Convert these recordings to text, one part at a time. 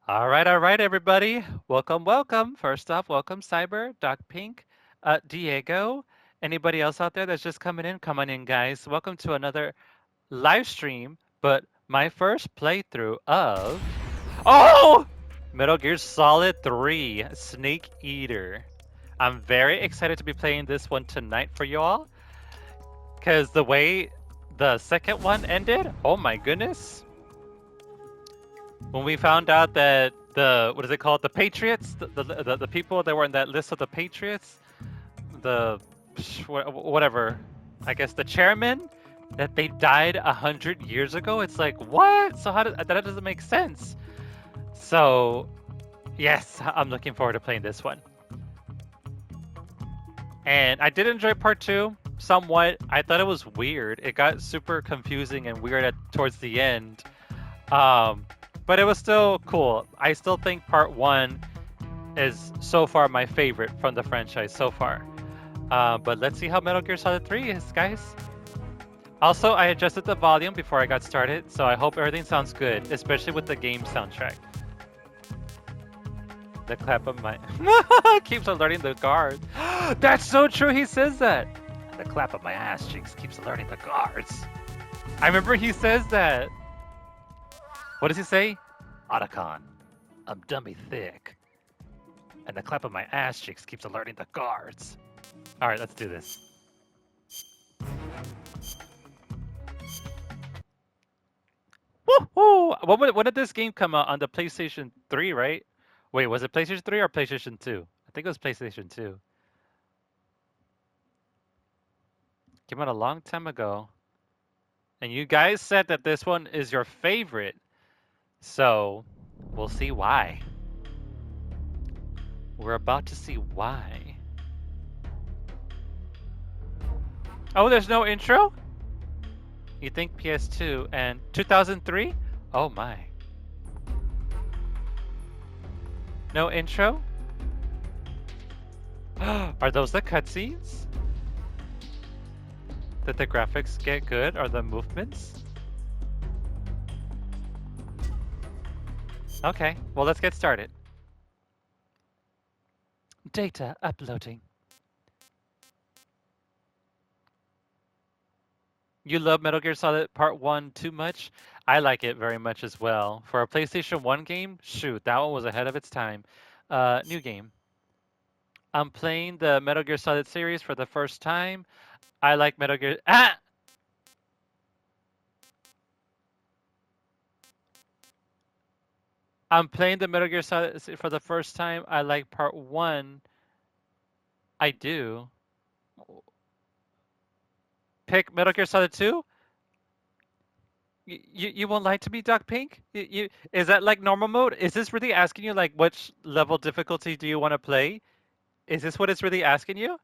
All right, everybody. Welcome. First off, welcome, Cyber, Doc Pink, Diego. Anybody else out there that's just coming in? Come on in, guys. Welcome to another live stream, but my first playthrough of. Oh! Metal Gear Solid 3 Snake Eater. I'm very excited to be playing this one tonight for y'all, because the way the second one ended, oh my goodness. When we found out that the what is it called, the Patriots, the people that were in that list of the Patriots, the whatever, I guess the chairman, that they died 100 years ago. It's like, what? So how does that doesn't make sense? So yes, I'm looking forward to playing this one. And I did enjoy part two somewhat. I thought it was weird. It got super confusing and weird towards the end. Um, but it was still cool. I still think part one is so far my favorite from the franchise so far. But let's see how Metal Gear Solid 3 is, guys. Also, I adjusted the volume before I got started, so I hope everything sounds good, especially with the game soundtrack. The clap of my keeps alerting the guards. That's so true. He says that. The clap of my ass cheeks keeps alerting the guards. I remember he says that. What does he say? Otacon, I'm dummy thick. And the clap of my ass cheeks keeps alerting the guards. All right, let's do this. Woohoo! When did this game come out? On the PlayStation 3, right? Wait, was it PlayStation 3 or PlayStation 2? I think it was PlayStation 2. Came out a long time ago. And you guys said that this one is your favorite. So, we'll see why. We're about to see why. Oh, there's no intro? You think PS2 and 2003? Oh my. No intro? Are those the cutscenes? Did the graphics get good? Are the movements? Okay, well, let's get started. Data uploading. You love Metal Gear Solid Part 1 too much? I like it very much as well. For a PlayStation 1 game, shoot, that one was ahead of its time. New game. I'm playing the Metal Gear Solid series for the first time. I like Metal Gear. Ah! I'm playing the Metal Gear Solid for the first time. I like Part 1. I do. Pick Metal Gear Solid 2? You won't lie to me, Doc Pink? Is that like normal mode? Is this really asking you like which level difficulty do you want to play? Is this what it's really asking you?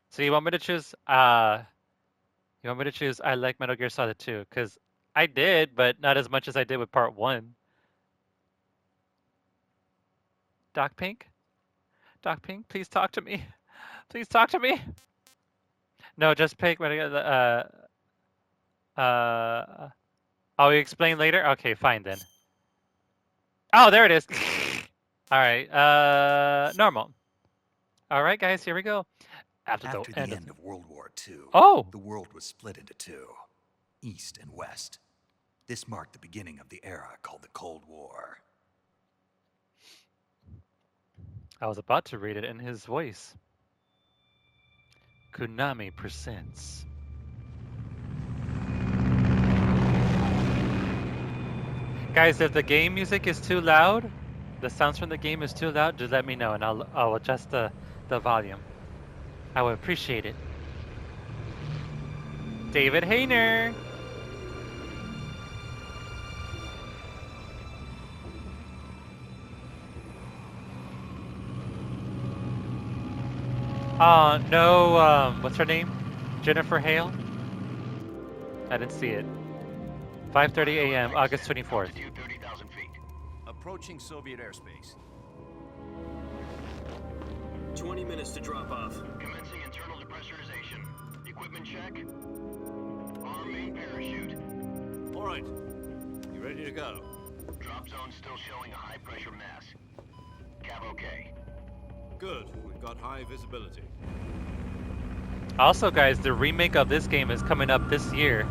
So you want me to choose I like Metal Gear Solid 2 cuz I did, but not as much as I did with part 1. Doc Pink? Doc Pink, please talk to me. Please talk to me. No, just pick Metal Gear I'll explain later. Okay, fine then. Oh, there it is. All right. Normal. All right, guys, here we go. After After the the end of end of World War II, Oh, the world was split into two, East and West. This marked the beginning of the era called the Cold War. I was about to read it in his voice. Konami presents. Guys, if the game music is too loud, the sounds from the game is too loud, just let me know and I'll adjust the volume. I would appreciate it. David Hayner. No, what's her name? Jennifer Hale? I didn't see it. 5:30 a.m., August 24th. Altitude 30,000 feet. Approaching Soviet airspace. 20 minutes to drop off. Commencing internal depressurization. Equipment check. Arm main parachute. right. You ready to go? Drop zone still showing a high pressure mass. Cav okay. Good. We've got high visibility. Also, guys, the remake of this game is coming up this year.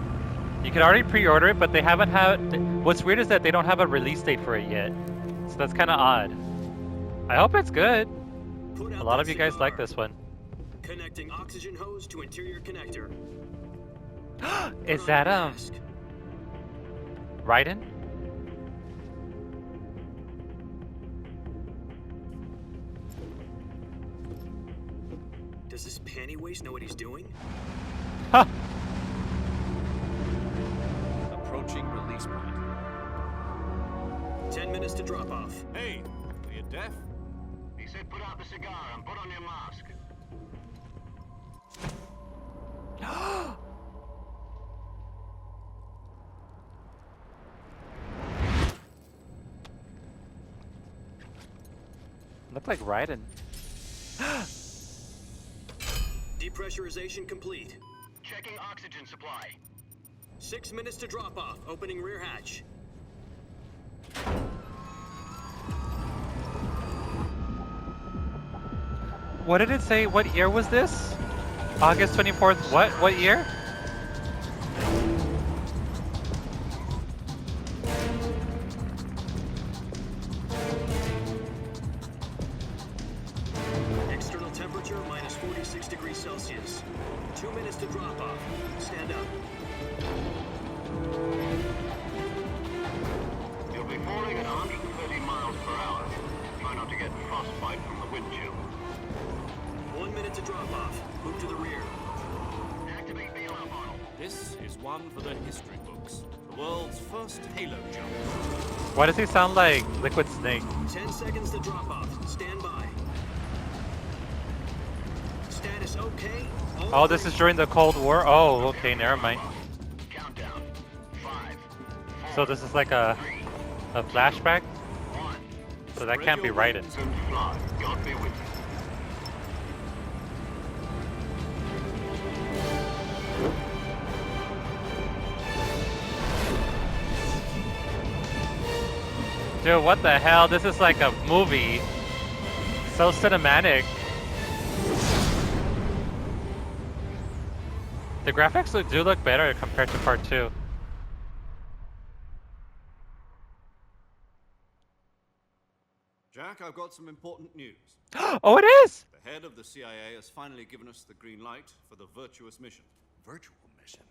You can already pre-order it, but they haven't had... What's weird is that they don't have a release date for it yet. So that's kind of odd. I hope it's good. Put out A lot that of you guys cigar. like this one. Connecting oxygen hose to interior connector. Is Put that, on your mask. Raiden? Does this panty waste know what he's doing? Huh. Approaching release point. 10 minutes to drop off. Hey, are you deaf? He said put out the cigar and put on your mask. Looked like Raiden. Depressurization complete. Checking oxygen supply. 6 minutes to drop off. Opening rear hatch. What did it say? What year was this? August 24th. What? What year? External temperature minus 46 degrees Celsius. 2 minutes to drop off. Stand up. You'll be falling at 130 miles per hour. Try not to get frostbite from the wind chill. 1 minute to drop off. Move to the rear. Activate bailout model. This is one for the history books. The world's first Halo jump. Why does he sound like Liquid Snake? 10 seconds to drop off. Stand by. Status okay. All Oh, this is green. during the Cold War? Oh, okay, never mind. Countdown. 5, So this is like a flashback? 1, So that can't be Raiden. and fly. God be with you. Dude, what the hell? This is like a movie. So cinematic. The graphics do look better compared to part 2. Jack, I've got some important news. Oh, it is! The head of the CIA has finally given us the green light for the Virtuous mission. Virtual mission.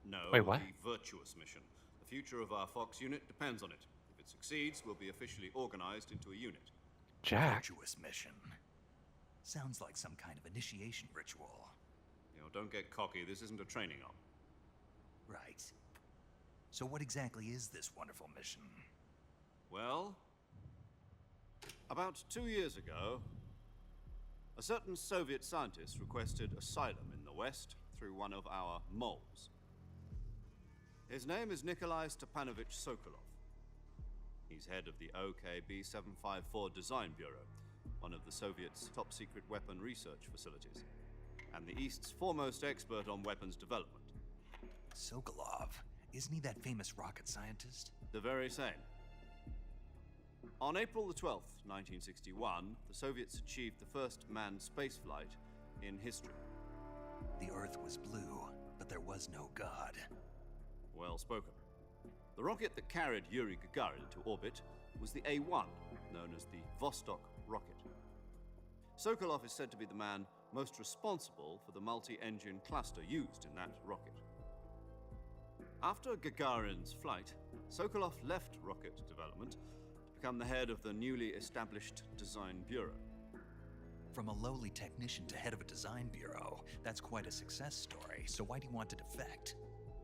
No, Wait, what? the Virtuous mission. The future of our Fox unit depends on it. If it succeeds, we'll be officially organized into a unit. Jack. Virtuous mission. Sounds like some kind of initiation ritual. You know, don't get cocky. This isn't a training op. Right. So what exactly is this wonderful mission? Well, about 2 years ago, a certain Soviet scientist requested asylum in the West through one of our moles. His name is Nikolai Stepanovich Sokolov. He's head of the OKB 754 Design Bureau, one of the Soviets' top-secret weapon research facilities, and the East's foremost expert on weapons development. Sokolov. Isn't he that famous rocket scientist? The very same. On April the 12th, 1961, the Soviets achieved the first manned spaceflight in history. The Earth was blue, but there was no God. Well spoken. The rocket that carried Yuri Gagarin to orbit was the A-1, known as the Vostok rocket. Sokolov is said to be the man most responsible for the multi-engine cluster used in that rocket. After Gagarin's flight, Sokolov left rocket development to become the head of the newly established Design Bureau. From a lowly technician to head of a design bureau, that's quite a success story, so why'd he want to defect?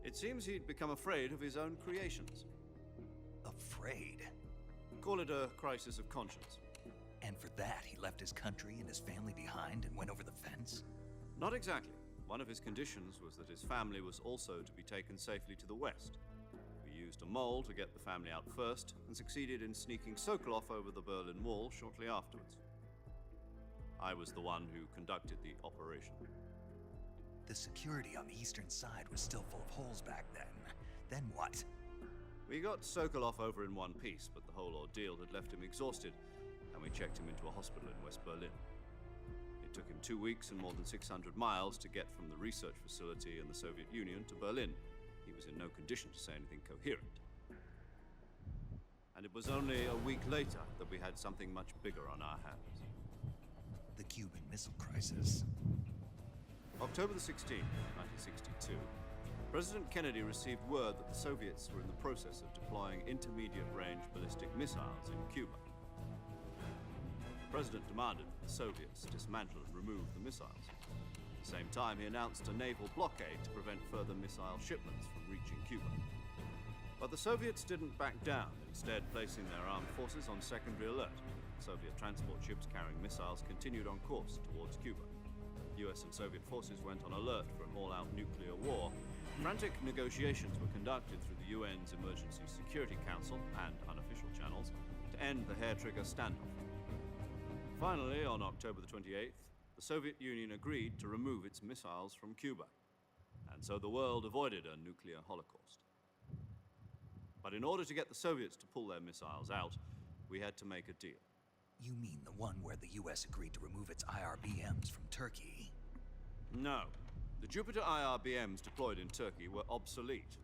It seems he'd become afraid of his own creations. Afraid? Call it a crisis of conscience. And for that, he left his country and his family behind and went over the fence? Not exactly. One of his conditions was that his family was also to be taken safely to the west. We used a mole to get the family out first and succeeded in sneaking Sokolov over the Berlin Wall shortly afterwards. I was the one who conducted the operation. The security on the eastern side was still full of holes back then. Then what? We got Sokolov over in one piece, but the whole ordeal had left him exhausted, and we checked him into a hospital in West Berlin. It took him 2 weeks and more than 600 miles to get from the research facility in the Soviet Union to Berlin. He was in no condition to say anything coherent. And it was only a week later that we had something much bigger on our hands. The Cuban Missile Crisis. October the 16th, 1962, President Kennedy received word that the Soviets were in the process of deploying intermediate-range ballistic missiles in Cuba. The President demanded that the Soviets dismantle and remove the missiles. At the same time, he announced a naval blockade to prevent further missile shipments from reaching Cuba. But the Soviets didn't back down, instead placing their armed forces on secondary alert. Soviet transport ships carrying missiles continued on course towards Cuba. US and Soviet forces went on alert for an all-out nuclear war. Frantic negotiations were conducted through the UN's Emergency Security Council and unofficial channels to end the hair-trigger standoff. Finally, on October the 28th, the Soviet Union agreed to remove its missiles from Cuba, and so the world avoided a nuclear holocaust. But in order to get the Soviets to pull their missiles out, we had to make a deal. You mean the one where the US agreed to remove its IRBMs from Turkey? No. The Jupiter IRBMs deployed in Turkey were obsolete,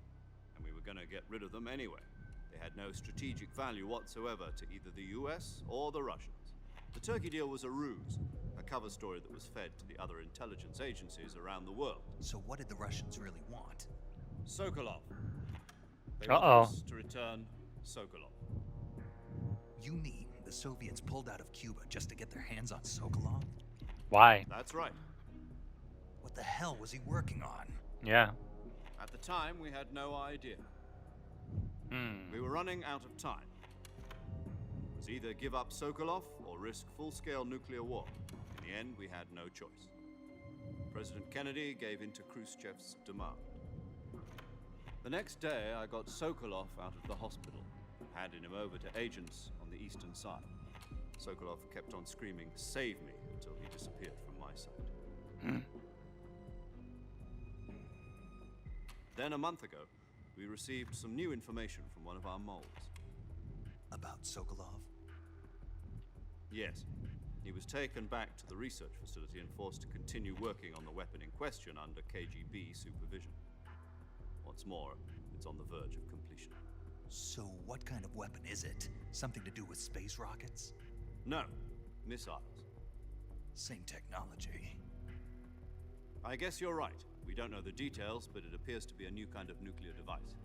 and we were going to get rid of them anyway. They had no strategic value whatsoever to either the US or the Russians. The Turkey deal was a ruse, a cover story that was fed to the other intelligence agencies around the world. So what did the Russians really want? Sokolov. They Uh-oh. wanted us to return Sokolov. You mean the Soviets pulled out of Cuba just to get their hands on Sokolov? Why? That's right. What the hell was he working on? Yeah. At the time, we had no idea. We were running out of time. It was either give up Sokolov or risk full-scale nuclear war. In the end, we had no choice. President Kennedy gave in to Khrushchev's demand. The next day, I got Sokolov out of the hospital, handed him over to agents on the eastern side. Sokolov kept on screaming, "Save me," until he disappeared from my sight. Then a month ago, we received some new information from one of our moles. About Sokolov? Yes. He was taken back to the research facility and forced to continue working on the weapon in question under KGB supervision. What's more, it's on the verge of completion. So what kind of weapon is it? Something to do with space rockets? No, missiles. Same technology. I guess you're right. We don't know the details, but it appears to be a new kind of nuclear device.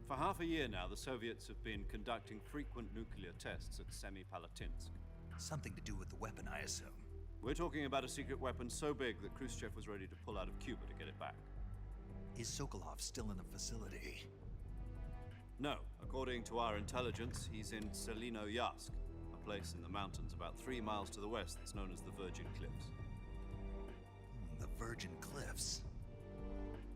For half a year now, the Soviets have been conducting frequent nuclear tests at Semipalatinsk. Something to do with the weapon, I assume. We're talking about a secret weapon so big that Khrushchev was ready to pull out of Cuba to get it back. Is Sokolov still in the facility? No, according to our intelligence, he's in Selinoyarsk, a place in the mountains about 3 miles to the west that's known as the Virgin Cliffs. The Virgin Cliffs.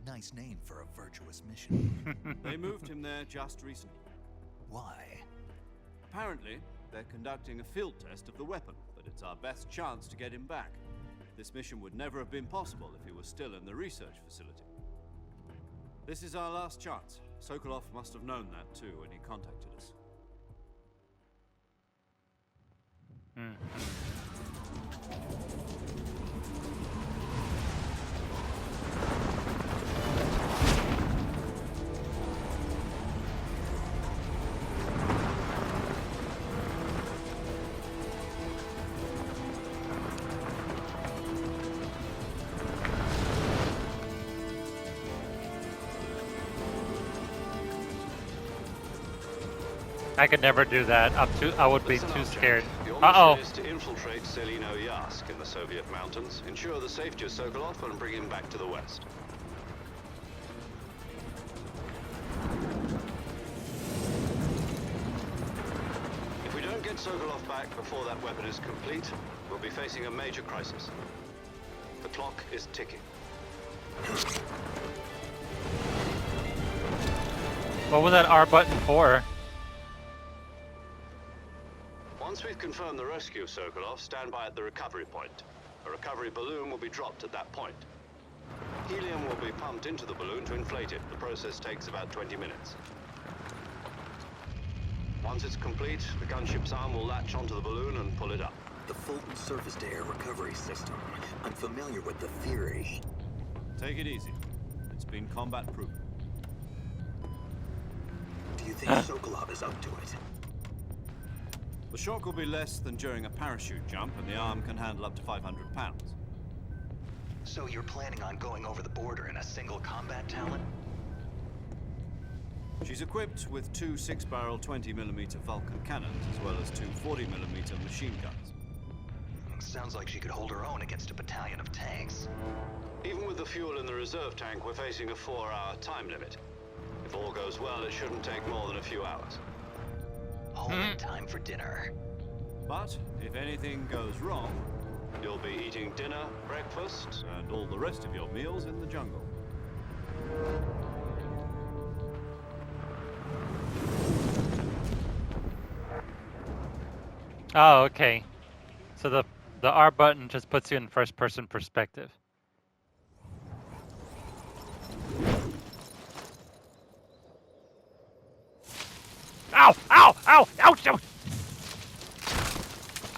Nice name for a virtuous mission. They moved him there just recently. Why? Apparently, they're conducting a field test of the weapon, but it's our best chance to get him back. This mission would never have been possible if he was still in the research facility. This is our last chance. Sokolov must have known that too when he contacted us. I could never do that. I would be Listen too up, Jack. scared. Your Uh-oh. mission is to infiltrate Selinoyarsk in the Soviet mountains, ensure the safety of Sokolov, and bring him back to the west. If we don't get Sokolov back before that weapon is complete, we'll be facing a major crisis. The clock is ticking. What was that R button for? Once we've confirmed the rescue of Sokolov, stand by at the recovery point. A recovery balloon will be dropped at that point. Helium will be pumped into the balloon to inflate it. The process takes about 20 minutes. Once it's complete, the gunship's arm will latch onto the balloon and pull it up. The Fulton surface-to-air recovery system. I'm familiar with the theory. Take it easy. It's been combat-proven. Do you think Sokolov is up to it? The shock will be less than during a parachute jump, and the arm can handle up to 500 pounds. So you're planning on going over the border in a single combat talent? She's equipped with two 6-barrel 20mm Vulcan cannons, as well as two 40mm machine guns. Sounds like she could hold her own against a battalion of tanks. Even with the fuel in the reserve tank, we're facing a 4-hour time limit. If all goes well, it shouldn't take more than a few hours. Home in time for dinner. But if anything goes wrong, You'll be eating dinner, breakfast. and all the rest of your meals in the jungle. Oh, okay. So the R button just puts you in first person perspective. Ow! Ow! Ow! Ouch! Ouch!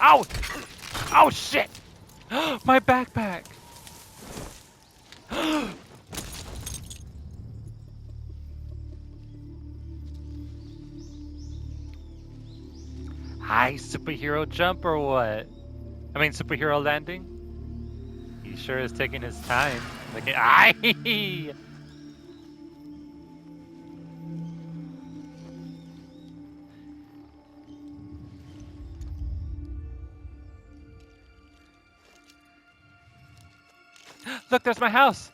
Ow! Oh shit! My backpack! Hi, superhero jump or what? I mean, superhero landing? He sure is taking his time. Like, aye! Look, there's my house!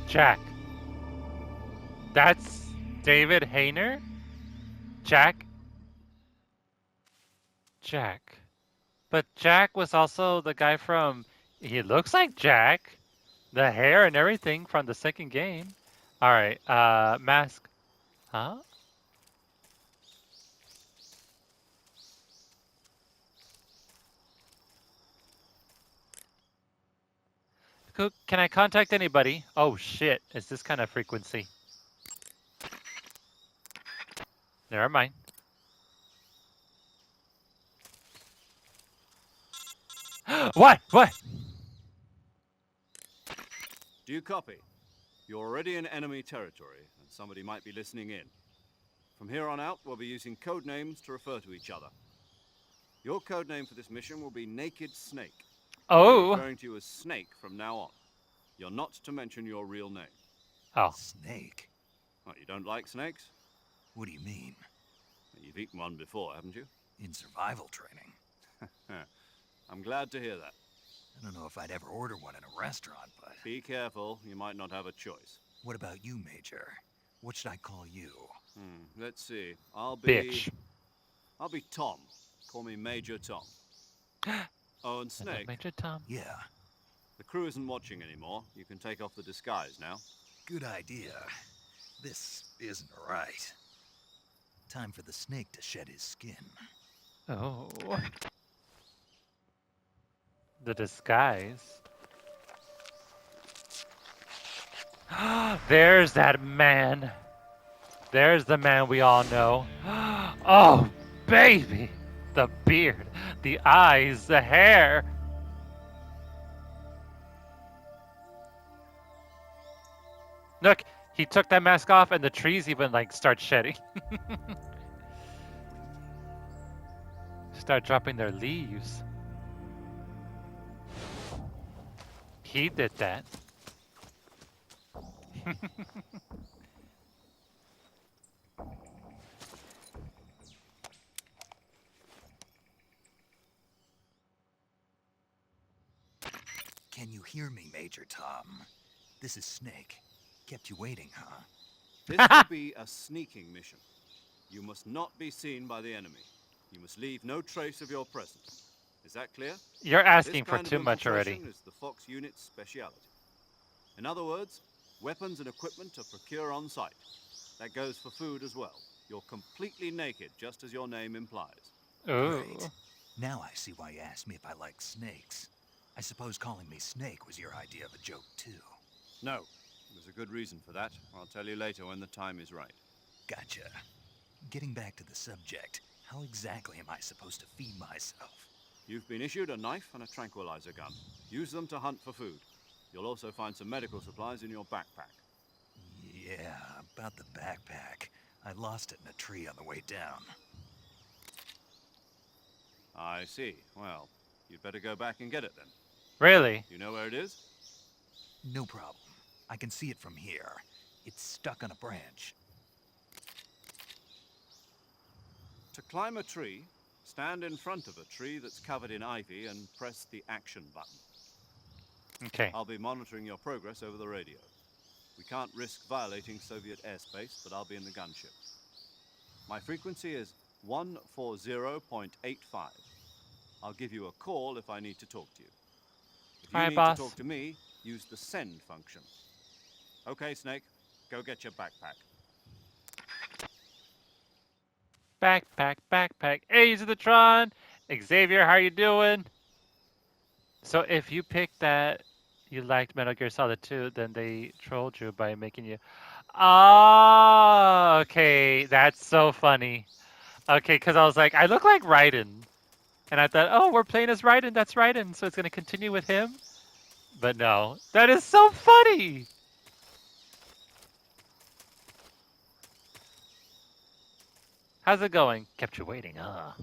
Jack. That's David Hayner? Jack? Jack. But Jack was also the guy from... He looks like Jack. The hair and everything from the second game. Alright, mask. Huh? Can I contact anybody? Oh shit, is this kind of frequency? Never mind. What? What? Do you copy? You're already in enemy territory, and somebody might be listening in. From here on out, we'll be using code names to refer to each other. Your code name for this mission will be Naked Snake. I'll be Oh. referring to you as Snake from now on. You're not to mention your real name. Oh. Snake? What, you don't like snakes? What do you mean? You've eaten one before, haven't you? In survival training? I'm glad to hear that. I don't know if I'd ever order one in a restaurant, but... Be careful, you might not have a choice. What about you, Major? What should I call you? Let's see. I'll be Tom. Call me Major Tom. Oh, and Hello, Snake. Major Tom. Yeah, The crew isn't watching anymore. You can take off the disguise now. good idea. This isn't right. Time for the snake to shed his skin. Oh. The disguise. There's that man. There's the man we all know. Oh, baby. The beard, the eyes, the hair. Look, he took that mask off and the trees even like start shedding. Start dropping their leaves. He did that. Can you hear me, Major Tom? This is Snake. Kept you waiting, huh? This will be a sneaking mission. You must not be seen by the enemy. You must leave no trace of your presence. Is that clear? You're asking This for kind of too much already. infiltration is the Fox unit's speciality. In other words, weapons and equipment are procured on site. That goes for food as well. You're completely naked, just as your name implies. Ooh. Great. Now I see why you asked me if I like snakes. I suppose calling me Snake was your idea of a joke, too. No, there's a good reason for that. I'll tell you later when the time is right. Gotcha. Getting back to the subject, how exactly am I supposed to feed myself? You've been issued a knife and a tranquilizer gun. Use them to hunt for food. You'll also find some medical supplies in your backpack. Yeah, about the backpack. I lost it in a tree on the way down. I see. Well, you'd better go back and get it then. Really? You know where it is? No problem. I can see it from here. It's stuck on a branch. To climb a tree, stand in front of a tree that's covered in ivy and press the action button. Okay. I'll be monitoring your progress over the radio. We can't risk violating Soviet airspace, but I'll be in the gunship. My frequency is 140.85. I'll give you a call if I need to talk to you. If you All right, need boss. to talk to me, use the send function. Okay, Snake, go get your backpack. Backpack. Hey, the Tron. Xavier, how you doing? So if you picked that you liked Metal Gear Solid 2, then they trolled you by making you. Oh, okay. That's so funny. Okay, because I was like, I look like Raiden. And I thought, oh, we're playing as Raiden. That's Raiden. So it's going to continue with him. But no. That is so funny. How's it going? Kept you waiting, huh?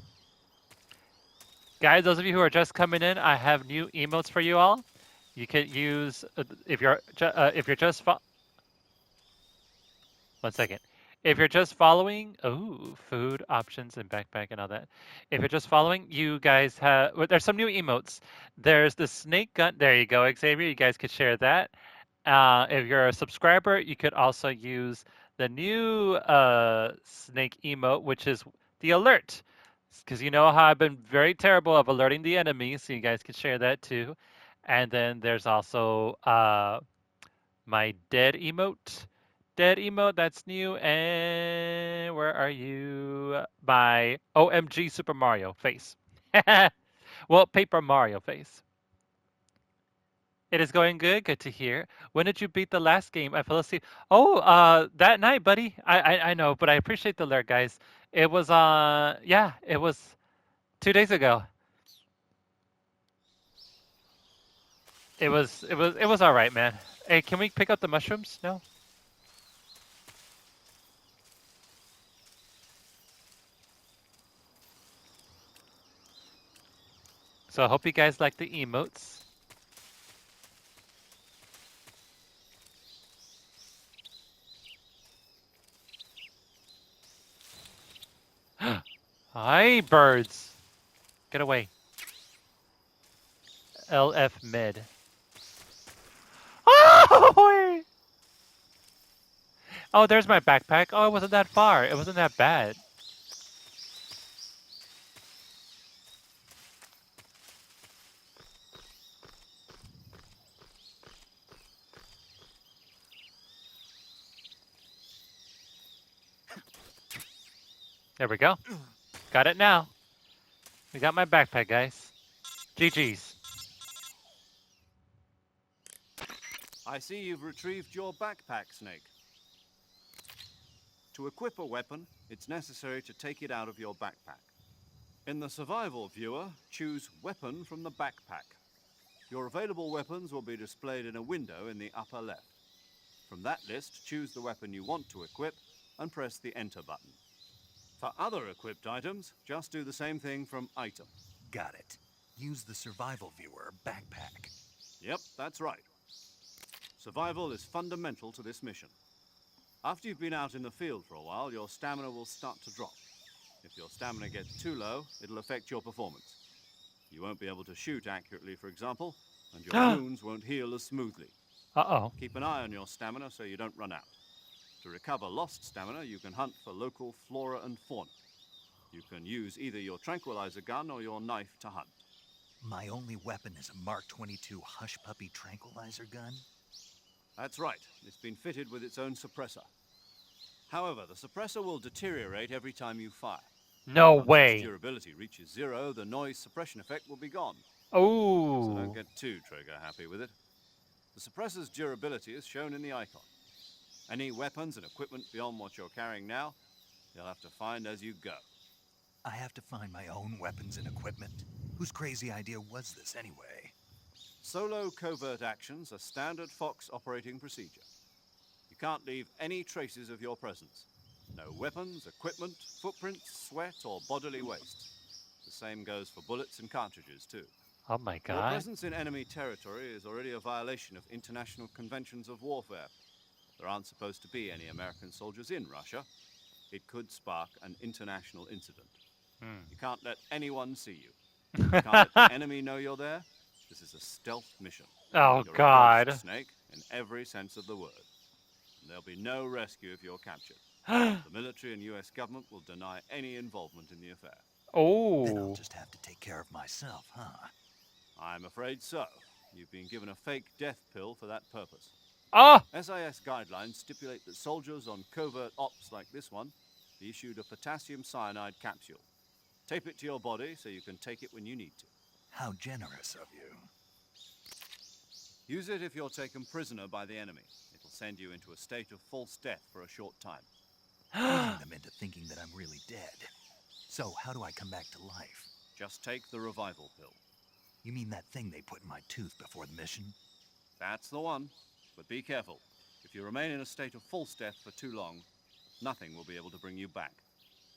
Guys, those of you who are just coming in, I have new emotes for you all. You can use if you're just 1 second. If you're just following, oh, food options and backpack and all that. If you're just following, you guys have well, there's some new emotes. There's the snake gun. There you go, Xavier. You guys could share that. If you're a subscriber, you could also use the new snake emote, which is the alert. Because you know how I've been very terrible of alerting the enemy, so you guys can share that too. And then there's also my dead emote. Dead emote, that's new. And where are you? My OMG Super Mario face. Well, Paper Mario face. It is going good. Good to hear. When did you beat the last game? I fell asleep. Oh, that night, buddy. I know, but I appreciate the alert, guys. It was yeah, it was 2 days ago. It was all right, man. Hey, can we pick up the mushrooms? No. So I hope you guys like the emotes. Hi, birds. Get away. LF mid. Oh, oh, there's my backpack. Oh, it wasn't that far. It wasn't that bad. There we go. Got it now. We got my backpack, guys. GG's. I see you've retrieved your backpack, Snake. To equip a weapon, it's necessary to take it out of your backpack. In the survival viewer, choose Weapon from the backpack. Your available weapons will be displayed in a window in the upper left. From that list, choose the weapon you want to equip and press the Enter button. For other equipped items, just do the same thing from Item. Got it. Use the survival viewer backpack. Yep, that's right. Survival is fundamental to this mission. After you've been out in the field for a while, your stamina will start to drop. If your stamina gets too low, it'll affect your performance. You won't be able to shoot accurately, for example, and your wounds won't heal as smoothly. Uh-oh. Keep an eye on your stamina so you don't run out. To recover lost stamina, you can hunt for local flora and fauna. You can use either your tranquilizer gun or your knife to hunt. My only weapon is a Mark 22 Hush Puppy tranquilizer gun? That's right. It's been fitted with its own suppressor. However, the suppressor will deteriorate every time you fire. No Once its way. durability reaches 0, the noise suppression effect will be gone. So don't Oh. get too trigger happy with it. The suppressor's durability is shown in the icon. Any weapons and equipment beyond what you're carrying now, you'll have to find as you go. I have to find my own weapons and equipment? Whose crazy idea was this anyway? Solo covert actions are standard Fox operating procedure. You can't leave any traces of your presence. No weapons, equipment, footprints, sweat, or bodily waste. The same goes for bullets and cartridges, too. Oh my Your god. presence in enemy territory is already a violation of international conventions of warfare. There aren't supposed to be any American soldiers in Russia. It could spark an international incident. You can't let anyone see you. You can't let the enemy know you're there. This is a stealth mission. Oh You're a god. ghost, Snake, in every sense of the word. And there'll be no rescue if you're captured. The military and US government will deny any involvement in the affair. Then I'll Oh. just have to take care of myself, huh? I'm afraid so. You've been given a fake death pill for that purpose. Oh. SIS guidelines stipulate that soldiers on covert ops like this one be issued a potassium cyanide capsule. Tape it to your body so you can take it when you need to. How generous of you. Use it if you're taken prisoner by the enemy. It'll send you into a state of false death for a short time. Fooling them into thinking that I'm really dead. So, how do I come back to life? Just take the revival pill. You mean that thing they put in my tooth before the mission? That's the one. But be careful. If you remain in a state of false death for too long, nothing will be able to bring you back.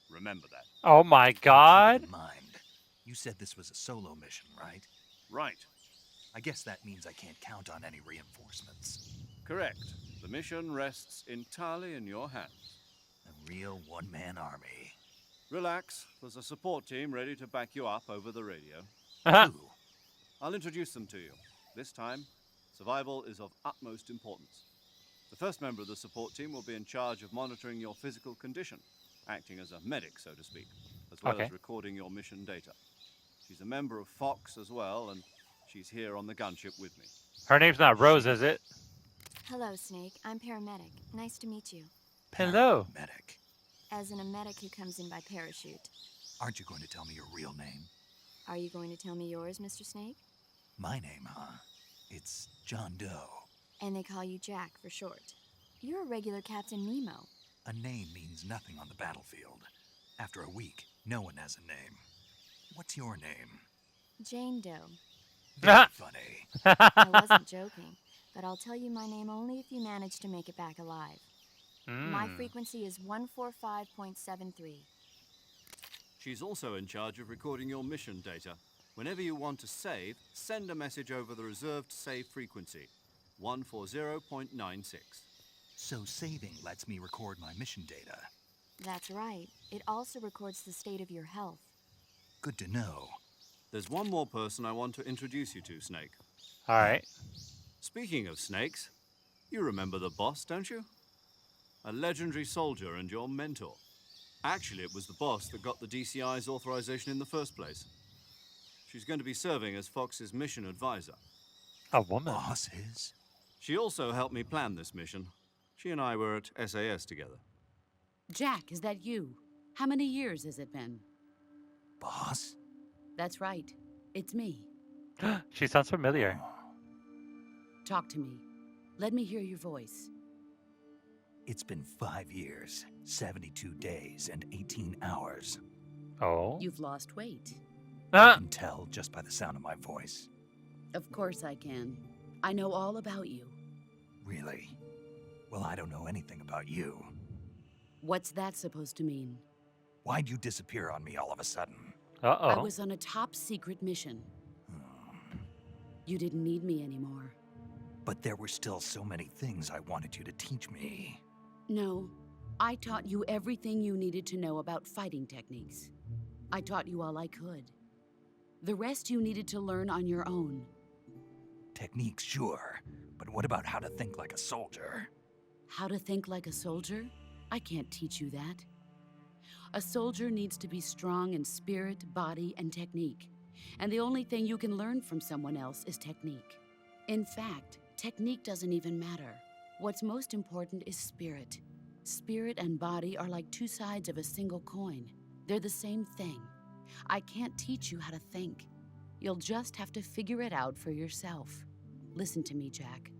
Remember that. Oh my I'll keep it god. in mind. You said this was a solo mission, right? Right. I guess that means I can't count on any reinforcements. Correct. The mission rests entirely in your hands. A real one-man army. Relax. There's a support team ready to back you up over the radio. Who? I'll introduce them to you. This time, survival is of utmost importance. The first member of the support team will be in charge of monitoring your physical condition, acting as a medic, so to speak, as well Okay. as recording your mission data. She's a member of Fox as well, and she's here on the gunship with me. Her name's not Rose, is it? Hello, Snake. I'm paramedic. Nice to meet you. Hello. Medic. As in a medic who comes in by parachute. Aren't you going to tell me your real name? Are you going to tell me yours, Mr. Snake? My name, huh? It's John Doe. And they call you Jack for short. You're a regular Captain Nemo. A name means nothing on the battlefield. After a week, no one has a name. What's your name? Jane Doe. Very funny. I wasn't joking, but I'll tell you my name only if you manage to make it back alive. My frequency is 145.73. She's also in charge of recording your mission data. Whenever you want to save, send a message over the reserved save frequency, 140.96. So saving lets me record my mission data. That's right. It also records the state of your health. Good to know. There's one more person I want to introduce you to, Snake. All right. Speaking of snakes, you remember the boss, don't you? A legendary soldier and your mentor. Actually, it was the boss that got the DCI's authorization in the first place. She's going to be serving as Fox's mission advisor. A woman. Boss is? She also helped me plan this mission. She and I were at SAS together. Jack, is that you? How many years has it been? Boss? That's right. It's me. She sounds familiar. Talk to me. Let me hear your voice. It's been 5 years, 72 days, and 18 hours. Oh. You've lost weight. I Ah. can tell just by the sound of my voice. Of course I can. I know all about you. Really? Well, I don't know anything about you. What's that supposed to mean? Why'd you disappear on me all of a sudden? Uh-oh. I was on a top secret mission. You didn't need me anymore. But there were still so many things I wanted you to teach me. No, I taught you everything you needed to know about fighting techniques. I taught you all I could. The rest you needed to learn on your own. Techniques, sure. But what about how to think like a soldier? How to think like a soldier? I can't teach you that. A soldier needs to be strong in spirit, body, and technique. And the only thing you can learn from someone else is technique. In fact, technique doesn't even matter. What's most important is spirit. Spirit and body are like two sides of a single coin. They're the same thing. I can't teach you how to think. You'll just have to figure it out for yourself. Listen to me, Jack.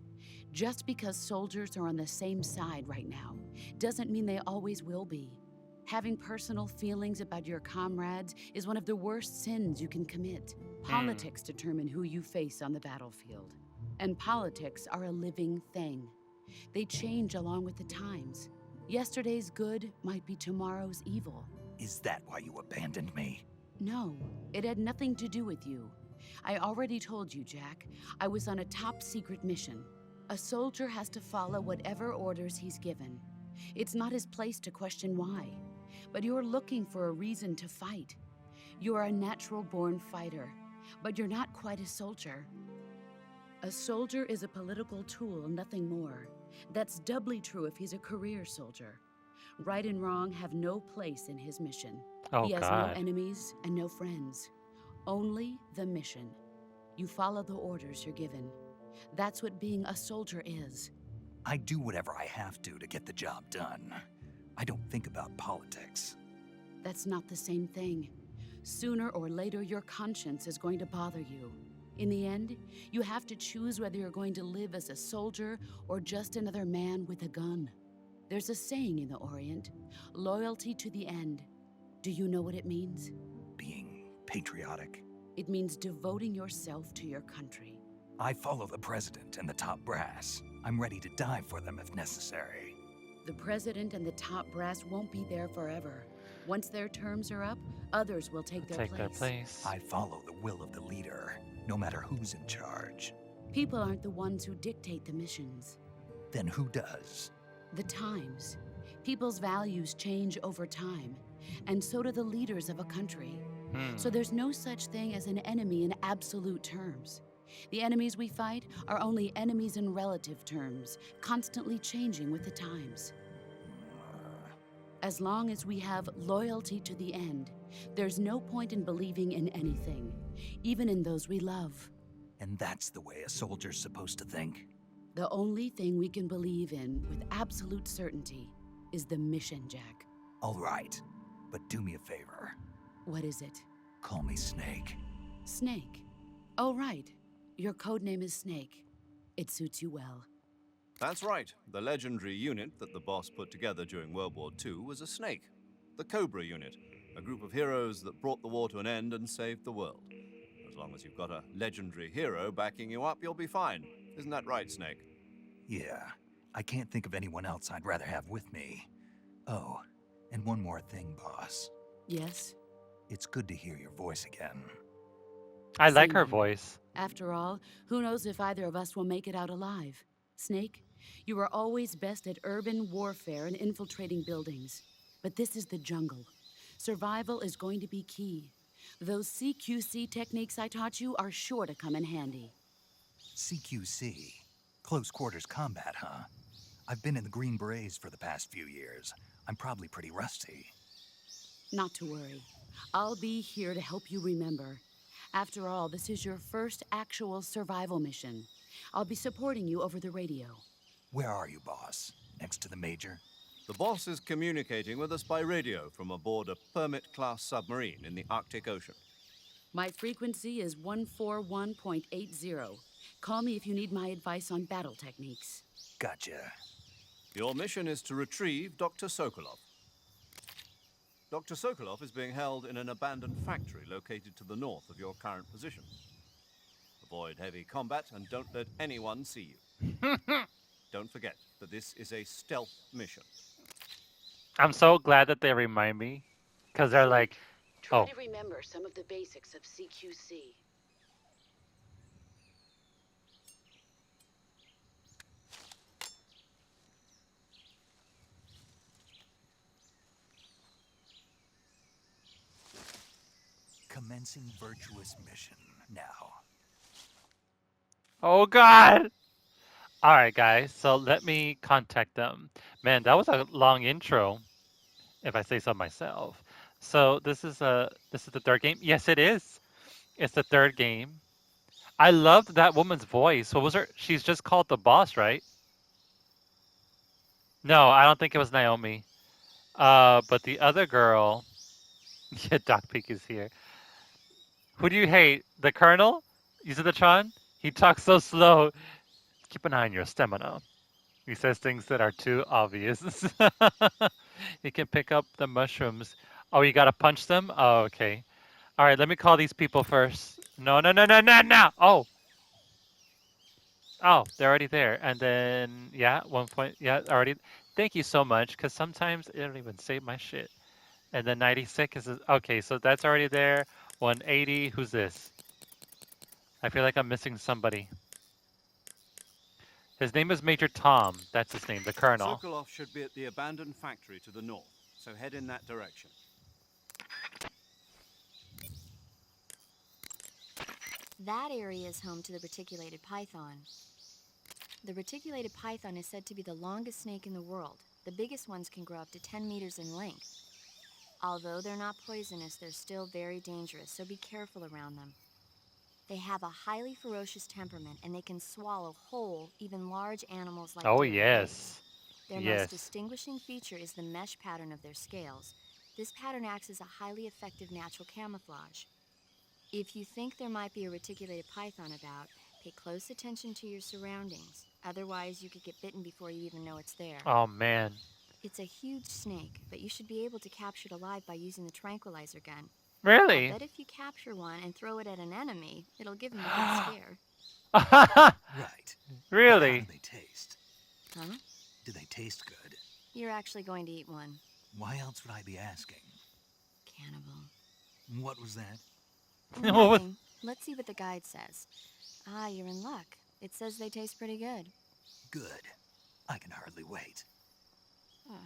Just because soldiers are on the same side right now doesn't mean they always will be. Having personal feelings about your comrades is one of the worst sins you can commit. Politics determine who you face on the battlefield. And politics are a living thing. They change along with the times. Yesterday's good might be tomorrow's evil. Is that why you abandoned me? No, it had nothing to do with you. I already told you, Jack. I was on a top secret mission. A soldier has to follow whatever orders he's given. It's not his place to question why. But you're looking for a reason to fight. You're a natural-born fighter, but you're not quite a soldier. A soldier is a political tool, nothing more. That's doubly true if he's a career soldier. Right and wrong have no place in his mission. Oh, He has God. no enemies and no friends. Only the mission. You follow the orders you're given. That's what being a soldier is. I do whatever I have to get the job done. I don't think about politics. That's not the same thing. Sooner or later, your conscience is going to bother you. In the end, you have to choose whether you're going to live as a soldier or just another man with a gun. There's a saying in the Orient, loyalty to the end. Do you know what it means? Being patriotic. It means devoting yourself to your country. I follow the president and the top brass. I'm ready to die for them if necessary. The president and the top brass won't be there forever. Once their terms are up, others will take their place. I follow the will of the leader, no matter who's in charge. People aren't the ones who dictate the missions. Then who does? The times. People's values change over time, and so do the leaders of a country. So there's no such thing as an enemy in absolute terms. The enemies we fight are only enemies in relative terms, constantly changing with the times. As long as we have loyalty to the end, there's no point in believing in anything, even in those we love. And that's the way a soldier's supposed to think? The only thing we can believe in with absolute certainty is the mission, Jack. All right, but do me a favor. What is it? Call me Snake. Snake. Oh, right. Your code name is Snake. It suits you well. That's right. The legendary unit that the boss put together during World War II was a snake. The Cobra unit, a group of heroes that brought the war to an end and saved the world. As long as you've got a legendary hero backing you up, you'll be fine. Isn't that right, Snake? Yeah, I can't think of anyone else I'd rather have with me. Oh, and one more thing, boss. Yes? It's good to hear your voice again. I like Same her here. voice. After all, who knows if either of us will make it out alive? Snake, you are always best at urban warfare and infiltrating buildings. But this is the jungle. Survival is going to be key. Those CQC techniques I taught you are sure to come in handy. CQC? Close quarters combat, huh? I've been in the Green Berets for the past few years. I'm probably pretty rusty. Not to worry. I'll be here to help you remember. After all, this is your first actual survival mission. I'll be supporting you over the radio. Where are you, boss? Next to the Major? The boss is communicating with us by radio from aboard a Permit-class submarine in the Arctic Ocean. My frequency is 141.80. Call me if you need my advice on battle techniques. Gotcha. Your mission is to retrieve Dr. Sokolov. Dr. Sokolov is being held in an abandoned factory located to the north of your current position. Avoid heavy combat and don't let anyone see you. Don't forget that this is a stealth mission. I'm so glad that they remind me, because they're like, Try oh, to remember some of the basics of CQC. Commencing Virtuous mission now. oh God. All right, guys. So let me contact them. Man, that was a long intro, if I say so myself. So this is the third game. Yes, it is. It's the third game. I loved that woman's voice. What was her? She's just called the boss, right? No, I don't think it was Naomi. But the other girl, yeah, Doc Peak is here. Who do you hate? The Colonel? Tron? He talks so slow. Keep an eye on your stamina. He says things that are too obvious. He can pick up the mushrooms. Oh, you gotta punch them? Oh, okay. All right, let me call these people first. No, no, no, no, no, no. Oh, they're already there. And then, yeah, 1 point. Yeah, already. Thank you so much, because sometimes it don't even save my shit. And then 96 is, okay, so that's already there. 180, who's this? I feel like I'm missing somebody. His name is Major Tom. That's his name, the Colonel. Sokolov should be at the abandoned factory to the north, so head in that direction. That area is home to the reticulated python. The reticulated python is said to be the longest snake in the world. The biggest ones can grow up to 10 meters in length. Although they're not poisonous, they're still very dangerous, so be careful around them. They have a highly ferocious temperament, and they can swallow whole, even large animals like Oh, deer and pigs. yes. Their most Yes. distinguishing feature is the mesh pattern of their scales. This pattern acts as a highly effective natural camouflage. If you think there might be a reticulated python about, pay close attention to your surroundings. Otherwise, you could get bitten before you even know it's there. Oh, man. It's a huge snake, but you should be able to capture it alive by using the tranquilizer gun. I'll Really? bet if you capture one and throw it at an enemy, it'll give them a good scare. Right. But how do Really? they taste? Huh? Do they taste good? You're actually going to eat one. Why else would I be asking? Cannibal. What was that? What was- Nothing. Let's see what the guide says. Ah, you're in luck. It says they taste pretty good. Good. I can hardly wait. Ugh.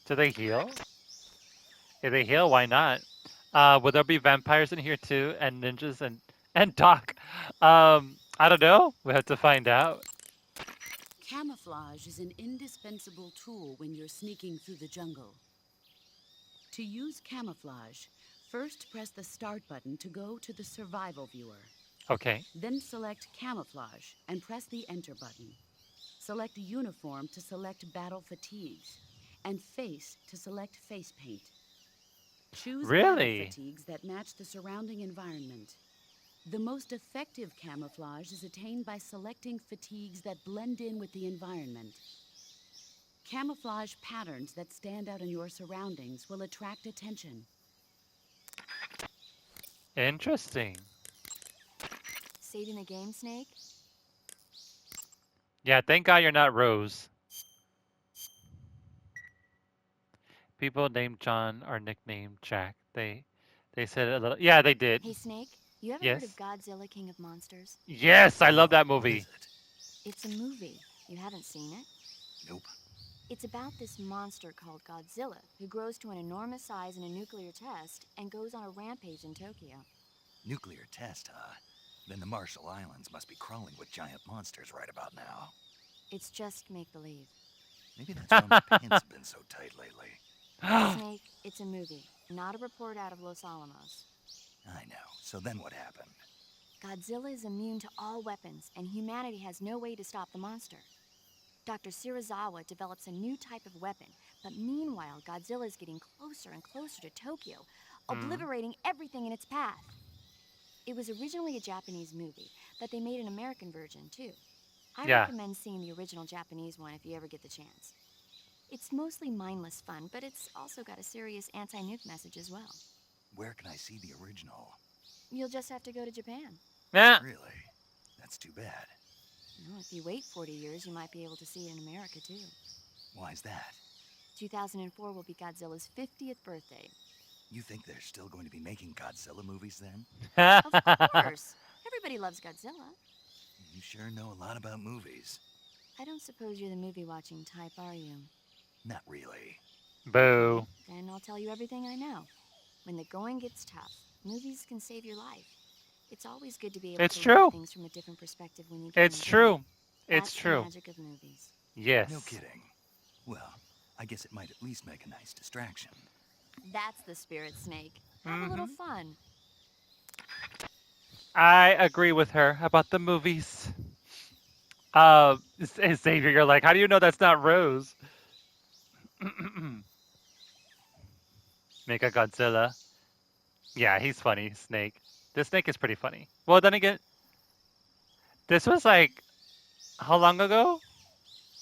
Do they heal? If they heal, why not? Will there be vampires in here too, and ninjas and Doc? I don't know. We have to find out. Camouflage is an indispensable tool when you're sneaking through the jungle. To use camouflage, first press the Start button to go to the Survival viewer. Okay. Then select Camouflage and press the Enter button. Select Uniform to select Battle Fatigues, and Face to select Face Paint. Choose battle Really? fatigues that match the surrounding environment. The most effective camouflage is attained by selecting fatigues that blend in with the environment. Camouflage patterns that stand out in your surroundings will attract attention. Interesting. Saving the game, Snake? Yeah, thank God you're not Rose. People named John are nicknamed Jack. They said it a little. Yeah, they did. Hey, Snake, you ever heard of Yes. Godzilla, King of Monsters? Yes, I love No, that what movie. is it? It's a movie. You haven't seen it? Nope. It's about this monster called Godzilla, who grows to an enormous size in a nuclear test and goes on a rampage in Tokyo. Nuclear test, huh? Then the Marshall Islands must be crawling with giant monsters right about now. It's just make-believe. Maybe that's why my pants have been so tight lately. Snake, it's a movie, not a report out of Los Alamos. I know. So then what happened? Godzilla is immune to all weapons, and humanity has no way to stop the monster. Dr. Shirazawa develops a new type of weapon, but meanwhile, Godzilla is getting closer and closer to Tokyo, obliterating everything in its path. It was originally a Japanese movie, but they made an American version too. I Yeah. recommend seeing the original Japanese one if you ever get the chance. It's mostly mindless fun, but it's also got a serious anti-nuke message as well. Where can I see the original? You'll just have to go to Japan. Yeah. Really? That's too bad. Well, if you wait 40 years, you might be able to see it in America too. Why's that? 2004 will be Godzilla's 50th birthday. You think they're still going to be making Godzilla movies then? Of course. Everybody loves Godzilla. You sure know a lot about movies. I don't suppose you're the movie-watching type, are you? Not really. Boo. Then I'll tell you everything I know. When the going gets tough, movies can save your life. It's always good to be able It's to true. look at things from a different perspective when you can. It's enjoy true. it. It's That's true. the magic of movies. Yes. No kidding. Well, I guess it might at least make a nice distraction. That's the spirit, Snake. Have a little fun. I agree with her about the movies. Xavier, you're like, how do you know that's not Rose? Mega Godzilla. Yeah, he's funny, Snake. This Snake is pretty funny. Well, then again, this was like how long ago?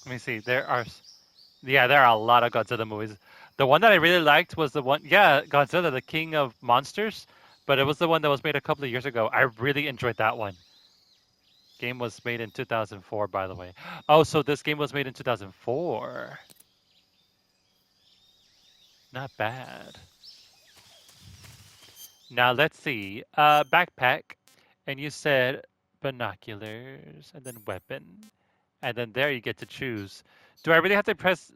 Let me see. Yeah, there are a lot of Godzilla movies. The one that I really liked was the one, yeah, Godzilla, the King of Monsters, but it was the one that was made a couple of years ago. I really enjoyed that one. Game was made in 2004, by the way. Oh, so this game was made in 2004. Not bad. Now let's see. Backpack, and you said binoculars, and then weapon, and then there you get to choose. Do I really have to press?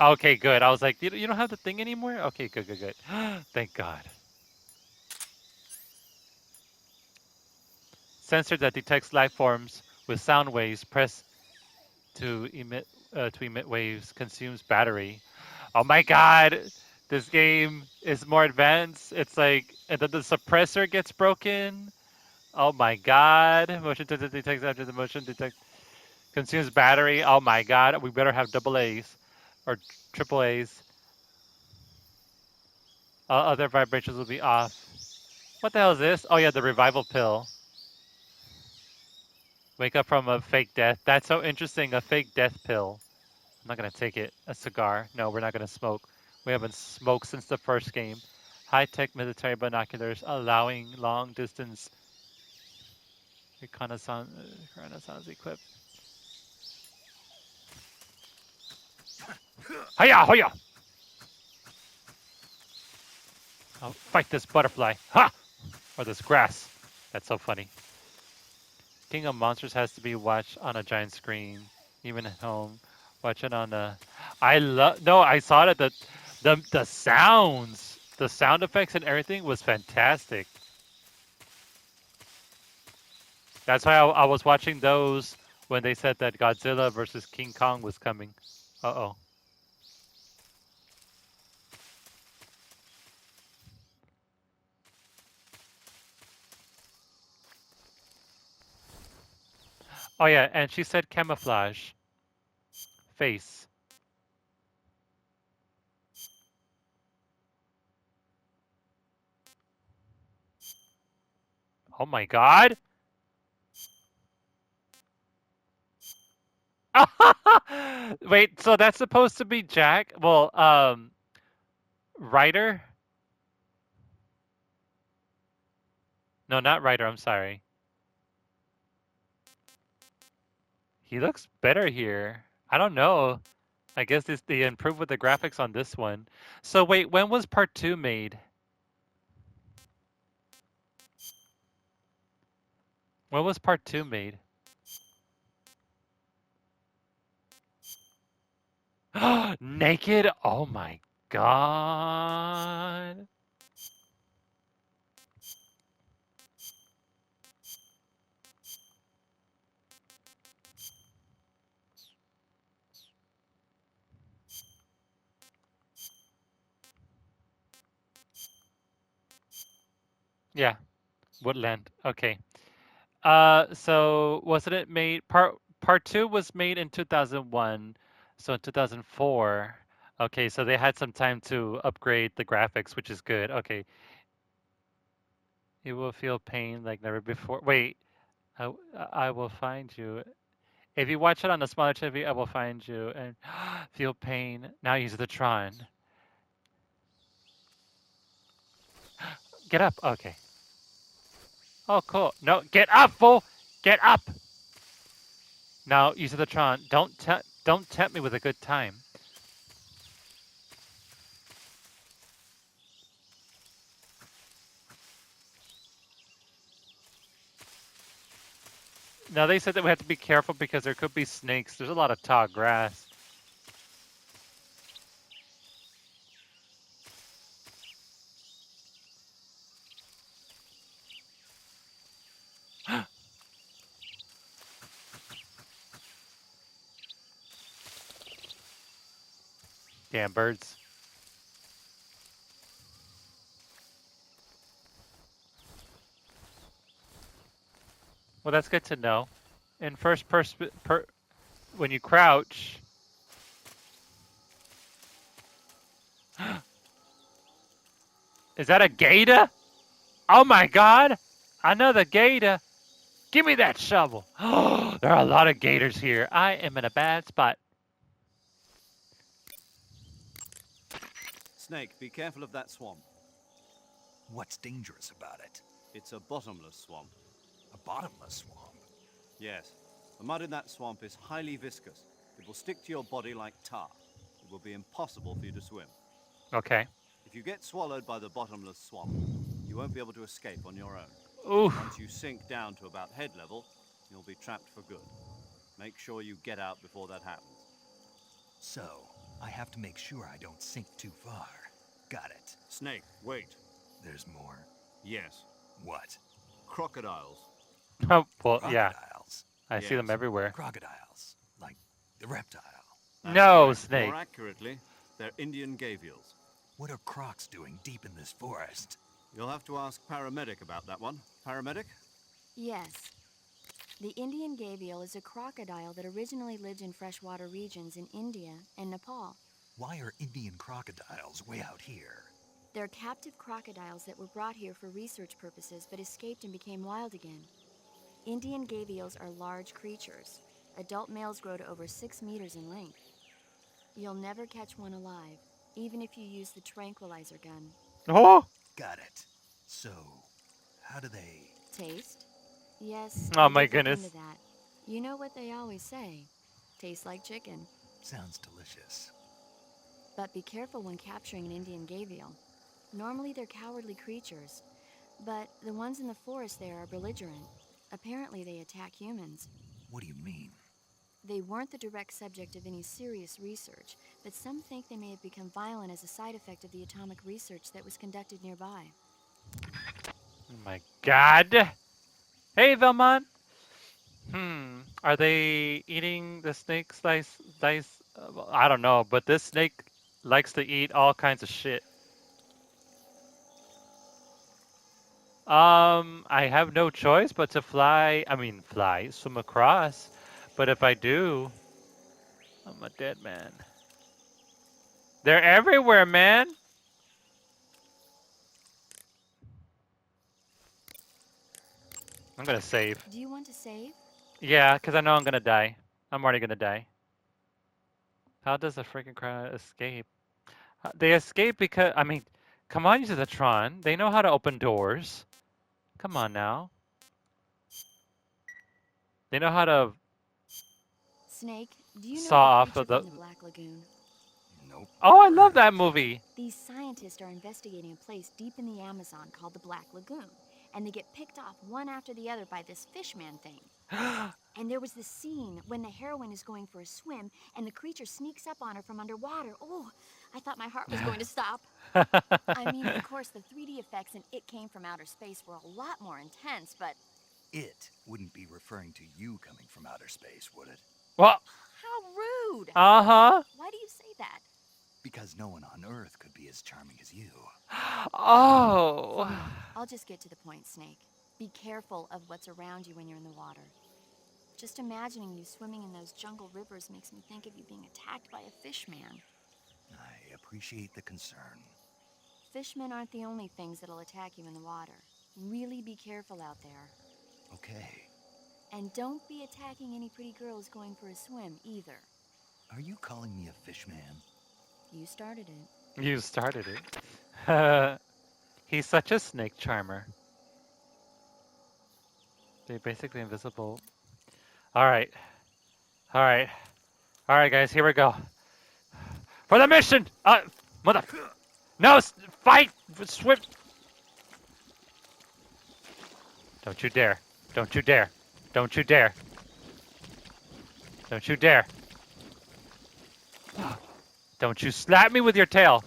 Okay, good. I was like, you don't have the thing anymore? Okay, good, good, good. Thank God. Sensor that detects life forms with sound waves. Press to emit waves. Consumes battery. Oh my God, this game is more advanced. It's like, and then the suppressor gets broken. Oh my God, motion detects after the motion detect consumes battery. Oh my God, we better have double A's or triple A's. Other vibrations will be off. What the hell is this? Oh yeah, the revival pill. Wake up from a fake death. That's so interesting. A fake death pill. I'm not gonna take it. A cigar. No, we're not gonna smoke. We haven't smoked since the first game. High-tech military binoculars allowing long-distance reconnaissance equipped. Hiya, hiya! I'll fight this butterfly. Ha! Or this grass. That's so funny. King of Monsters has to be watched on a giant screen, even at home. Watch it on a. I love. No, I saw it. The sounds, the sound effects, and everything was fantastic. That's why I was watching those when they said that Godzilla versus King Kong was coming. Uh-oh. Oh yeah, and she said camouflage face. Oh my God. Wait, so that's supposed to be Jack? Well, Ryder? No, not Ryder. I'm sorry. He looks better here. I don't know. I guess they improved with the graphics on this one. So wait, when was part two made? When was part two made? Naked? Oh my God. Yeah, Woodland. Okay. So wasn't it made part two was made in 2001, so in 2004. Okay, so they had some time to upgrade the graphics, which is good. Okay, you will feel pain like never before. Wait, I, I will find you. If you watch it on a smaller TV, I will find you and feel pain. Now use the Tron. Get up. Okay. Oh, cool. No, get up, fool! Get up! Now use the Tron. Don't tempt me with a good time. Now they said that we have to be careful because there could be snakes. There's a lot of tall grass. Damn birds. Well, that's good to know. In first person, when you crouch, Is that a gator? Oh my god! Another gator! Give me that shovel! There are a lot of gators here. I am in a bad spot. Snake, be careful of that swamp. What's dangerous about it? It's a bottomless swamp. A bottomless swamp? Yes. The mud in that swamp is highly viscous. It will stick to your body like tar. It will be impossible for you to swim. Okay. If you get swallowed by the bottomless swamp, you won't be able to escape on your own. Ooh. Once you sink down to about head level, you'll be trapped for good. Make sure you get out before that happens. So, I have to make sure I don't sink too far. Got it. Snake, wait. There's more. Yes. What? Crocodiles. Oh, well, yeah. Crocodiles. I see them Yes. everywhere. Crocodiles. Like the reptile. That's No, correct. Snake. More accurately, they're Indian gavials. What are crocs doing deep in this forest? You'll have to ask Paramedic about that one. Paramedic? Yes. The Indian gavial is a crocodile that originally lived in freshwater regions in India and Nepal. Why are Indian crocodiles way out here? They're captive crocodiles that were brought here for research purposes but escaped and became wild again. Indian gavials are large creatures. Adult males grow to over 6 meters in length. You'll never catch one alive, even if you use the tranquilizer gun. Oh! Got it. So, how do they... Taste? Yes. Oh I my did look goodness. into that. You know what they always say. Tastes like chicken. Sounds delicious. But be careful when capturing an Indian gavial. Normally they're cowardly creatures, but the ones in the forest there are belligerent. Apparently they attack humans. What do you mean? They weren't the direct subject of any serious research, but some think they may have become violent as a side effect of the atomic research that was conducted nearby. Oh my god! Hey, Velmont! Are they eating the snake slice? Well, I don't know, but this snake likes to eat all kinds of shit. I have no choice but to swim across. But if I do, I'm a dead man. They're everywhere, man! I'm gonna save. Do you want to save? Yeah, because I know I'm gonna die. I'm already gonna die. How does the freaking crowd escape? They escape because, come on, use the Tron. They know how to open doors. Come on now. They know how to Snake, do you know saw the off creature of the... from the Black Lagoon? Nope. Oh, I love that movie. These scientists are investigating a place deep in the Amazon called the Black Lagoon, and they get picked off one after the other by this fishman thing. And there was this scene when the heroine is going for a swim, and the creature sneaks up on her from underwater. Oh, I thought my heart was going to stop. I mean, of course, the 3D effects in It Came from Outer Space were a lot more intense, but... It wouldn't be referring to you coming from outer space, would it? Well, How rude! uh-huh. Why do you say that? Because no one on Earth could be as charming as you. Oh. Fine. I'll just get to the point, Snake. Be careful of what's around you when you're in the water. Just imagining you swimming in those jungle rivers makes me think of you being attacked by a fishman. I appreciate the concern. Fishmen aren't the only things that'll attack you in the water. Really be careful out there. Okay. And don't be attacking any pretty girls going for a swim, either. Are you calling me a fish man? You started it. You started it. He's such a snake charmer. They're basically invisible. Alright. Alright. Alright, guys, here we go. For the mission! Mother... No! Fight! Swim! Don't you dare. Don't you dare. Don't you dare. Don't you dare. Don't you slap me with your tail.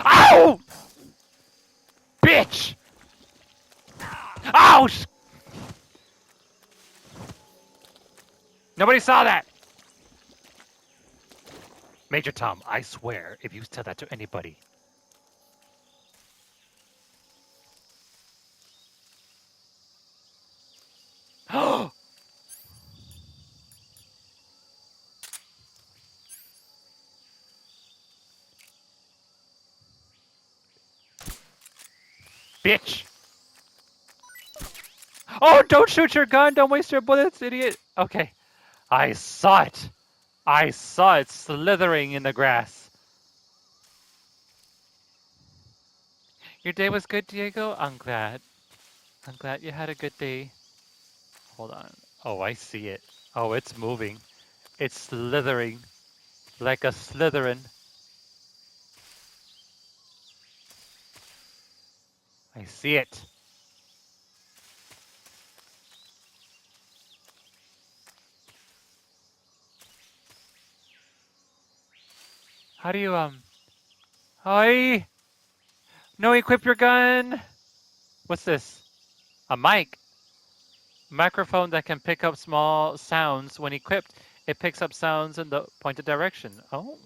Ow! Bitch! Ow! Nobody saw that! Major Tom, I swear, if you tell that to anybody. Bitch! Oh, don't shoot your gun! Don't waste your bullets, idiot! Okay. I saw it! I saw it slithering in the grass. Your day was good, Diego? I'm glad. I'm glad you had a good day. Hold on. Oh, I see it. Oh, it's moving. It's slithering like a Slytherin. I see it. How do you, Hi! No, equip your gun! What's this? A mic. Microphone that can pick up small sounds. When equipped, it picks up sounds in the pointed direction. Oh.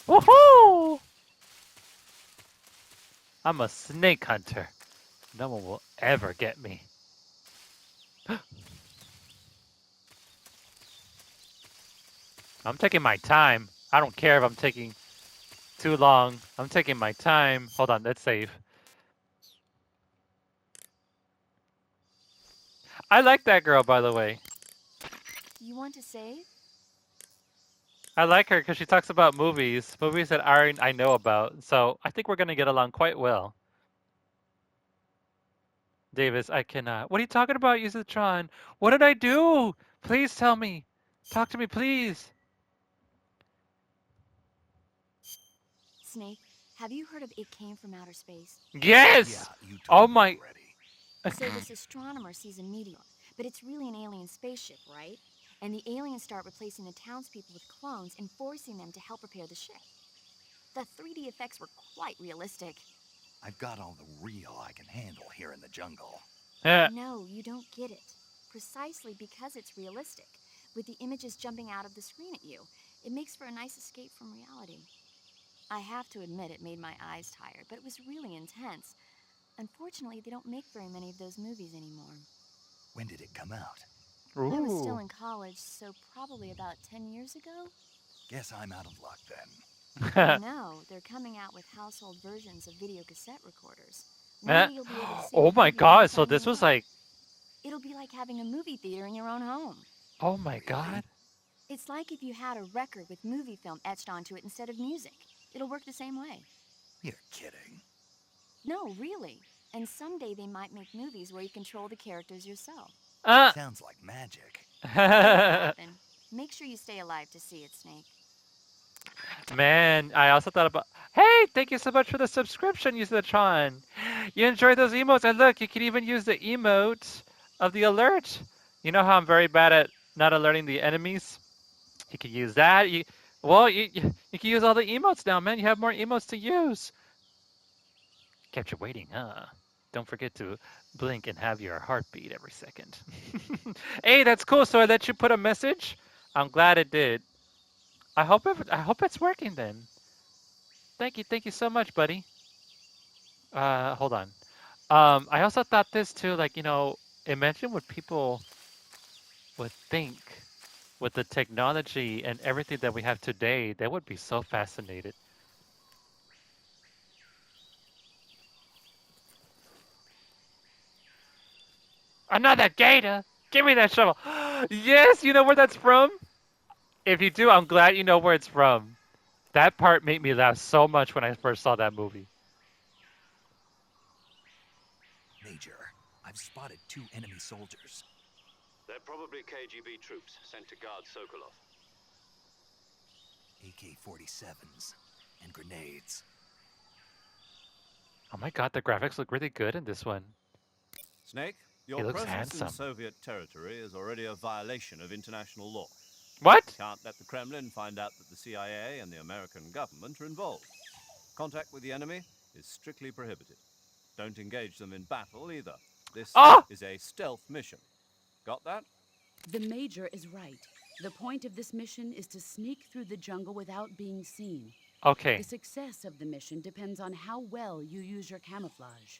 Woohoo! I'm a snake hunter. No one will ever get me. I'm taking my time. I don't care if I'm taking too long. I'm taking my time. Hold on, let's save. I like that girl, by the way. You want to save? I like her because she talks about movies that I know about. So I think we're gonna get along quite well. Davis, I cannot. What are you talking about, Yuzutron? What did I do? Please tell me. Talk to me, please. Snake, have you heard of It Came from Outer Space? Yes! Yeah, you Oh told me my. already. So this astronomer sees a meteor, but it's really an alien spaceship, right? And the aliens start replacing the townspeople with clones and forcing them to help repair the ship. The 3D effects were quite realistic. I've got all the real I can handle here in the jungle. No, you don't get it. Precisely because it's realistic, with the images jumping out of the screen at you, it makes for a nice escape from reality. I have to admit it made my eyes tired, but it was really intense. Unfortunately, they don't make very many of those movies anymore. When did it come out? I was still Ooh. in college, so probably about 10 years ago. Guess I'm out of luck then. I know, they're coming out with household versions of video cassette recorders. One day you'll be able to see Oh the my preview god, so anytime you this was want. like. It'll be like having a movie theater in your own home. Oh my Really? god. It's like if you had a record with movie film etched onto it instead of music. It'll work the same way. You're kidding. No, really. And someday they might make movies where you control the characters yourself. Uh. Sounds like magic. It'll happen. Make sure you stay alive to see it, Snake. Man, I also thought about. Hey, thank you so much for the subscription, Yuzatron. You enjoy those emotes, and look, you can even use the emote of the alert. You know how I'm very bad at not alerting the enemies? You can use that. You can use all the emotes now, man. You have more emotes to use. Kept you waiting, huh? Don't forget to blink and have your heartbeat every second. Hey, that's cool. So I let you put a message. I'm glad it did. I hope it's working then. Thank you so much, buddy. Hold on. I also thought this too, like, imagine what people would think with the technology and everything that we have today. They would be so fascinated. Another gator! Give me that shovel! Yes, you know where that's from? If you do, I'm glad you know where it's from. That part made me laugh so much when I first saw that movie. Major, I've spotted 2 enemy soldiers. They're probably KGB troops sent to guard Sokolov. AK-47s and grenades. Oh my god, the graphics look really good in this one. Snake, He your looks presence in handsome. Soviet territory is already a violation of international law. What? Can't let the Kremlin find out that the CIA and the American government are involved. Contact with the enemy is strictly prohibited. Don't engage them in battle either. This Oh! is a stealth mission. Got that? The Major is right. The point of this mission is to sneak through the jungle without being seen. Okay, The success of the mission depends on how well you use your camouflage.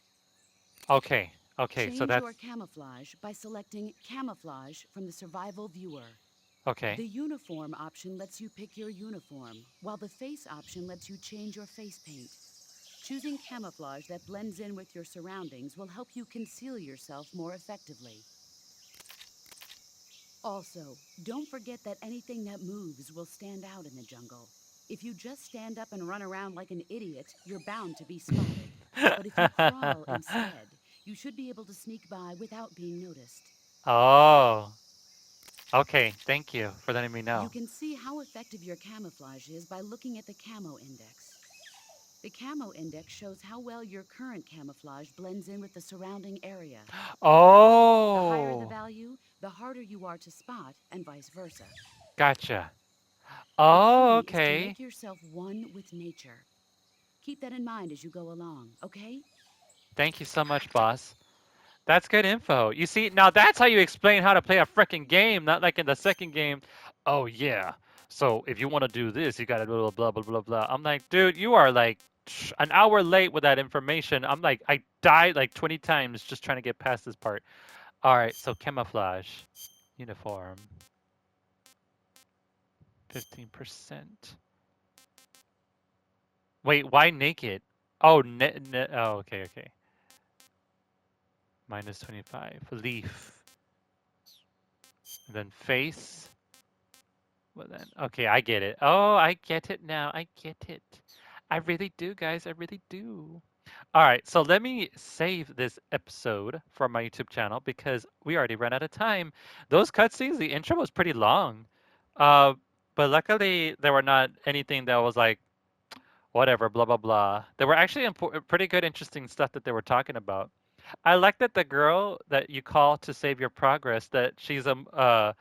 okay, Okay, so Change that's your camouflage by selecting Camouflage from the Survival Viewer. okay. The Uniform option lets you pick your uniform, while the Face option lets you change your face paint. Choosing camouflage that blends in with your surroundings will help you conceal yourself more effectively. Also, don't forget that anything that moves will stand out in the jungle. If you just stand up and run around like an idiot, you're bound to be spotted. But if you crawl instead, you should be able to sneak by without being noticed. Oh, okay. Thank you for letting me You know. can see how effective your camouflage is by looking at the camo index. The camo index shows how well your current camouflage blends in with the surrounding area. The higher the Oh, value, the harder you are to spot, and vice versa. gotcha. The Oh, key is to okay. make yourself one with nature. Keep that in mind as you go along, okay? Thank you so much, boss. That's good info. You see, now that's how you explain how to play a freaking game, not like in the second game. Oh yeah. So if you want to do this, you gotta blah blah blah blah blah. I'm like, dude, you are like an hour late with that information. I'm like, I died like 20 times just trying to get past this part. All right, so camouflage, uniform, 15%. Wait, why naked? Oh, oh, okay, okay. Minus 25. Leaf. And then face. Well then, okay, I get it. Oh, I get it now. I get it. I really do, guys. I really do. All right, so let me save this episode for my YouTube channel because we already ran out of time. Those cutscenes, the intro was pretty long, uh, but luckily there were not anything that was like whatever, blah blah blah. There were actually pretty good, interesting stuff that they were talking about. I like that the girl that you call to save your progress, that she's a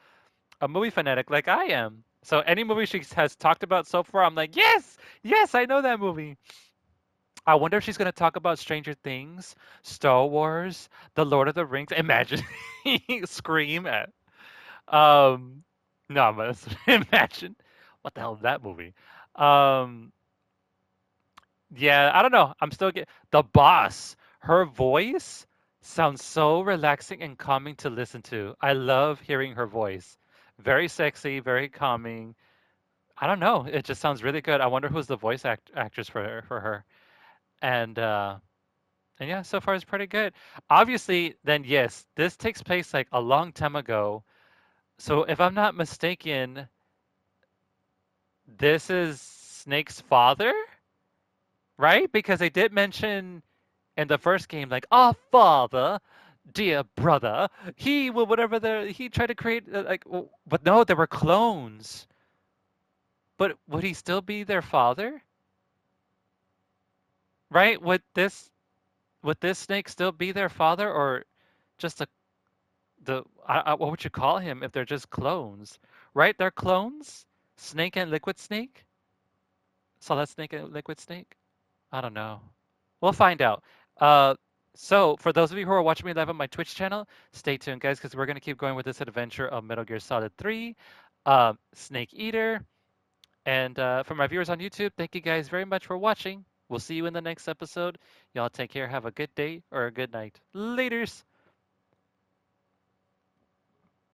movie fanatic like I am. So any movie she has talked about so far, I'm like, yes, yes, I know that movie. I wonder if she's gonna talk about Stranger Things, Star Wars, The Lord of the Rings. Imagine Scream at um no, but imagine what the hell is that movie? Um yeah, I don't know. I'm still get the boss. Her voice sounds so relaxing and calming to listen to. I love hearing her voice. Very sexy, very calming. I don't know. It just sounds really good. I wonder who's the voice actress for her. And and yeah, so far it's pretty good. Obviously, then yes, this takes place like a long time ago. So if I'm not mistaken, this is Snake's father, right? Because they did mention in the first game, like, "Our father, dear brother, he will whatever he tried to create like, but no, there were clones. But would he still be their father, right? Would this snake still be their father, or just what would you call him if they're just clones, right? They're clones, Snake and Liquid Snake, Solid Snake and Liquid Snake. I don't know. We'll find out. Uh, so for those of you who are watching me live on my Twitch channel, stay tuned, guys, because we're gonna keep going with this adventure of Metal Gear Solid 3, Snake Eater, and for my viewers on YouTube, thank you guys very much for watching. We'll see you in the next episode. Y'all take care. Have a good day or a good night. Laters.